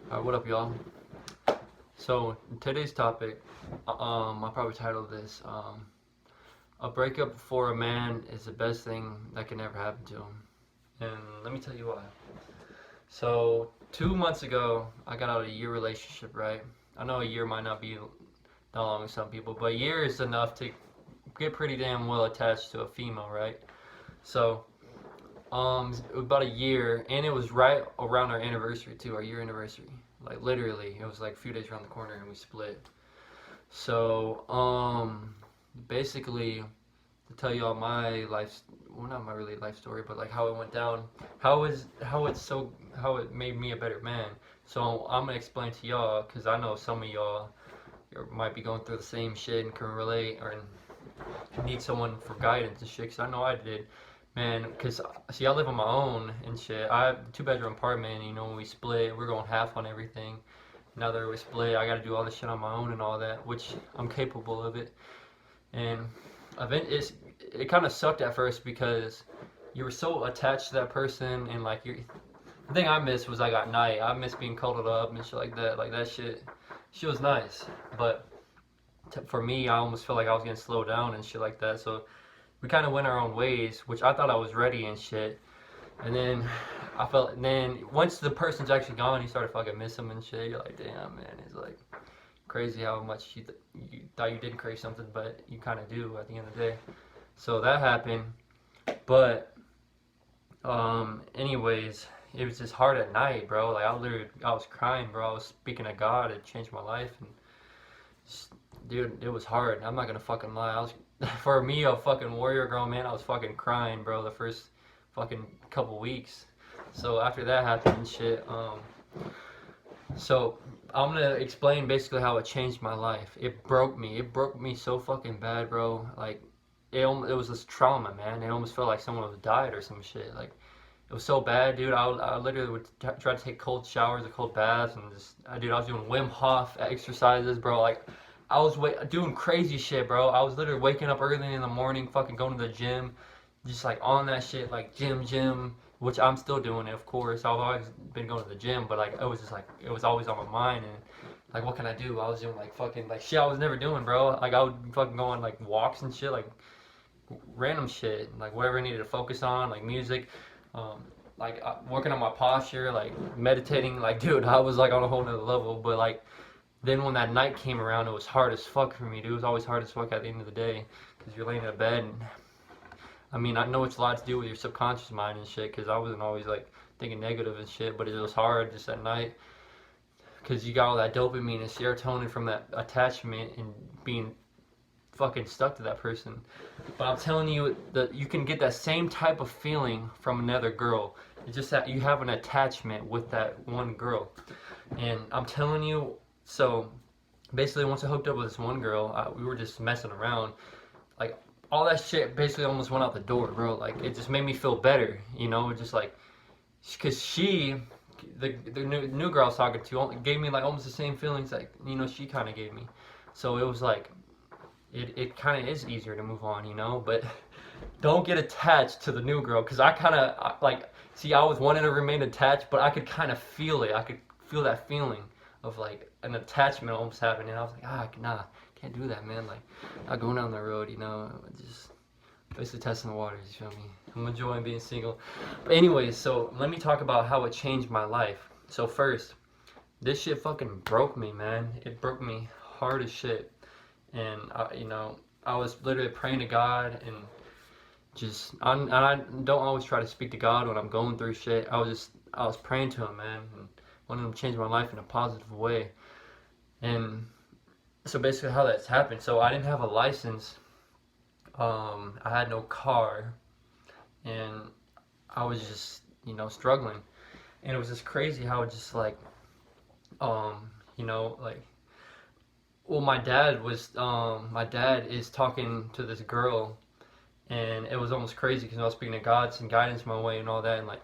What up, y'all? So today's topic, I'll probably title this, "A breakup for a man is the best thing that can ever happen to him." And let me tell you why. So 2 months ago, I got out of a year relationship, right? I know a year might not be that long to some people, but a year is enough to get pretty damn well attached to a female, right? So about a year, and it was right around our anniversary too, our year anniversary. Like literally, it was like a few days around the corner, and we split. So basically, to tell y'all my life, well, not my really life story, but like how it went down, how it made me a better man. So I'm gonna explain to y'all, cause I know some of y'all might be going through the same shit and can relate, or need someone for guidance and shit. Cause I know I did. Man, cause see, I live on my own and shit. I have a two-bedroom apartment. You know, when we split, we're going half on everything. Now that we split, I got to do all this shit on my own and all that, which I'm capable of it. And it kind of sucked at first because you were so attached to that person, and like the thing I missed was I got night. I miss being cuddled up and shit like that. Like that shit, she was nice, but for me, I almost felt like I was getting slowed down and shit like that. So we kind of went our own ways, which I thought I was ready and shit. And then once the person's actually gone, you start to fucking miss them and shit. You're like, damn, man, it's like crazy how much you thought you didn't crave something, but you kind of do at the end of the day. So that happened. But anyways, it was just hard at night, bro. Like I was crying, bro. I was speaking to God. It changed my life, and just, dude, it was hard. I'm not gonna fucking lie. I was for me, a fucking warrior grown man, I was fucking crying, bro, the first fucking couple weeks. So after that happened and shit, so I'm gonna explain basically how it changed my life. It broke me. It broke me so fucking bad, bro. Like, it was this trauma, man. It almost felt like someone was died or some shit. Like, it was so bad, dude. I literally would try to take cold showers or cold baths, and I was doing Wim Hof exercises, bro. Like, I was doing crazy shit, bro. I was literally waking up early in the morning, fucking going to the gym, just like on that shit, like gym, which I'm still doing it, of course. I've always been going to the gym, but like it was just like it was always on my mind, and like what can I do? I was doing like fucking like shit I was never doing, bro. Like I would fucking go on like walks and shit, like random shit, like whatever I needed to focus on, like music, working on my posture, like meditating. Like, dude, I was like on a whole nother level, but like. Then when that night came around, it was hard as fuck for me, dude. It was always hard as fuck at the end of the day, because you're laying in bed, and I mean, I know it's a lot to do with your subconscious mind and shit, because I wasn't always like thinking negative and shit, but it was hard just at night, because you got all that dopamine and serotonin from that attachment and being fucking stuck to that person. But I'm telling you that you can get that same type of feeling from another girl. It's just that you have an attachment with that one girl. And I'm telling you, so basically once I hooked up with this one girl, we were just messing around. Like all that shit basically almost went out the door, bro. Like it just made me feel better, you know, just like, cause the new girl I was talking to gave me like almost the same feelings like, you know, she kind of gave me. So it was like, it kind of is easier to move on, you know, but don't get attached to the new girl, because I kind of like, see, I was wanting to remain attached, but I could kind of feel it. I could feel that feeling of like an attachment almost happening. I was like, nah, can't do that, man. Like, not going down the road, you know, just basically testing the waters, you feel me? I'm enjoying being single. But anyways, so let me talk about how it changed my life. So first, this shit fucking broke me, man. It broke me hard as shit. And you know, I was literally praying to God, and I don't always try to speak to God when I'm going through shit. I was praying to him, man, and wanted him to change my life in a positive way. And so basically how that's happened, so I didn't have a license, I had no car, and I was just, you know, struggling. And it was just crazy how it just like, you know, like, well, my dad is talking to this girl, and it was almost crazy because I was speaking to God, some guidance my way and all that, and like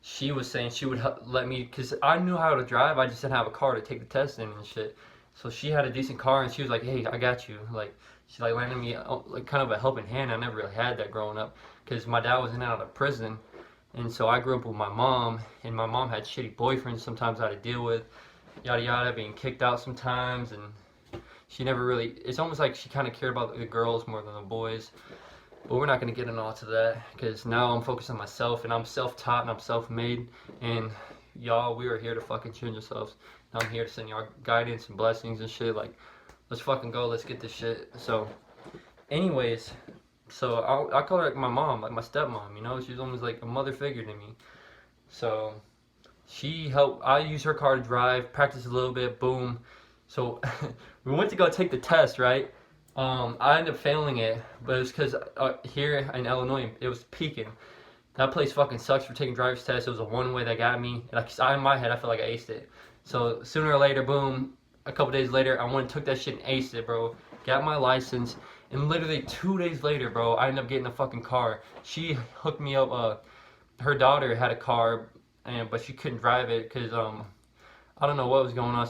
she was saying she would let me, because I knew how to drive, I just didn't have a car to take the test in and shit. So she had a decent car, and she was like, hey, I got you. Like, she like landed me like kind of a helping hand. I never really had that growing up, because my dad was in and out of prison, and so I grew up with my mom, and my mom had shitty boyfriends sometimes I had to deal with. yada yada, being kicked out sometimes, and she never really, it's almost like she kind of cared about the girls more than the boys. But we're not going to get into all to that, because now I'm focused on myself, and I'm self-taught and I'm self-made, and y'all, we are here to fucking change ourselves. I'm here to send y'all guidance and blessings and shit. Like, let's fucking go, let's get this shit. So anyways, so I call her like my mom, like my stepmom, you know. She's almost like a mother figure to me. So she helped, I use her car to drive, practice a little bit, boom. So we went to go take the test, right? I ended up failing it, but it was because here in Illinois, it was peaking. That place fucking sucks for taking driver's tests. It was a one-way that got me. Like, in my head, I felt like I aced it. So sooner or later, boom, a couple days later, I went and took that shit and aced it, bro. Got my license, and literally 2 days later, bro, I ended up getting a fucking car. She hooked me up. Her daughter had a car, but she couldn't drive it because I don't know what was going on.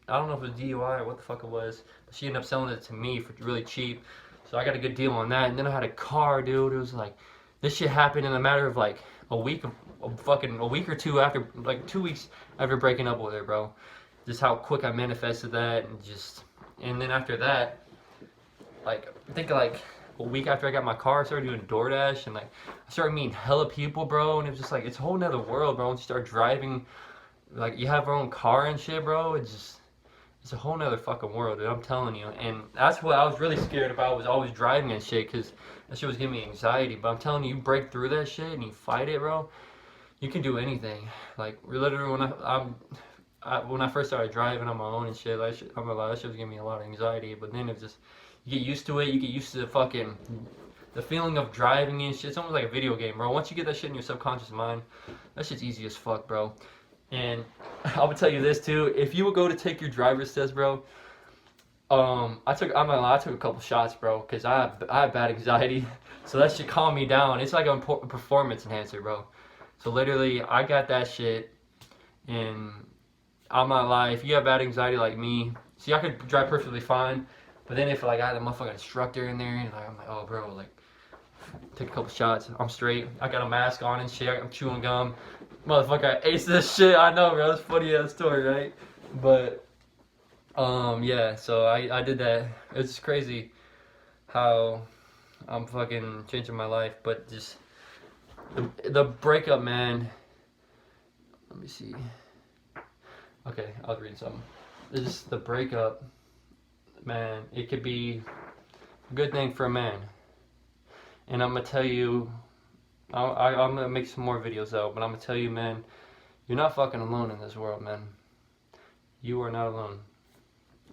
I don't know if it was DUI or what the fuck it was. But she ended up selling it to me for really cheap. So I got a good deal on that. And then I had a car, dude. It was like, this shit happened in a matter of like a week or two after, like 2 weeks after breaking up with her, bro. Just how quick I manifested that, and then after that, like, I think like a week after I got my car, I started doing DoorDash, and like, I started meeting hella people, bro. And it was just like, it's a whole nother world, bro. Once you start driving, like, you have your own car and shit, bro. It's a whole nother fucking world, dude. I'm telling you. And that's what I was really scared about, was always driving and shit, because that shit was giving me anxiety. But I'm telling you, you break through that shit and you fight it, bro, you can do anything. Like, literally, when I first started driving on my own and shit, that shit was giving me a lot of anxiety. But then it's just, you get used to it. You get used to the feeling of driving and shit. It's almost like a video game, bro. Once you get that shit in your subconscious mind, that shit's easy as fuck, bro. And I would tell you this too: if you would go to take your driver's test, bro, I'm not gonna lie, I took a couple shots, bro, because I have bad anxiety, so that shit calmed me down. It's like a performance enhancer, bro. So literally, I got that shit, and I'm not lie, if you have bad anxiety like me, see, I could drive perfectly fine, but then if like I had a motherfucking instructor in there, and like, I'm like, oh, bro, like, take a couple shots, I'm straight. I got a mask on and shit. I'm chewing gum. Motherfucker, I aced this shit. I know, bro. It's funny ass story, right? But yeah. So I did that. It's crazy how I'm fucking changing my life. But just the breakup, man. Let me see. Okay, I was reading something. This the breakup, man. It could be a good thing for a man. And I'm gonna tell you, I'm gonna make some more videos out, but I'm gonna tell you, man, you're not fucking alone in this world, man. You are not alone.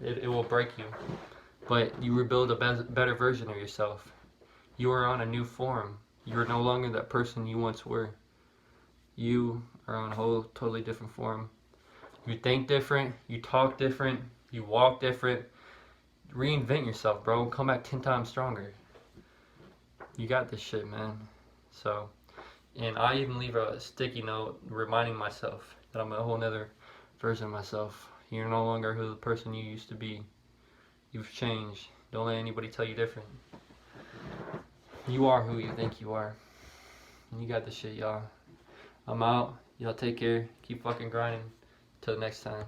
It will break you, but you rebuild a better version of yourself. You are on a new form. You are no longer that person you once were. You are on a whole totally different form. You think different, you talk different, you walk different. Reinvent yourself, bro. Come back 10 times stronger. You got this shit, man. So, and I even leave a sticky note reminding myself that I'm a whole nother version of myself. You're no longer who the person you used to be. You've changed. Don't let anybody tell you different. You are who you think you are. And you got this shit, y'all. I'm out. Y'all take care. Keep fucking grinding. Till next time.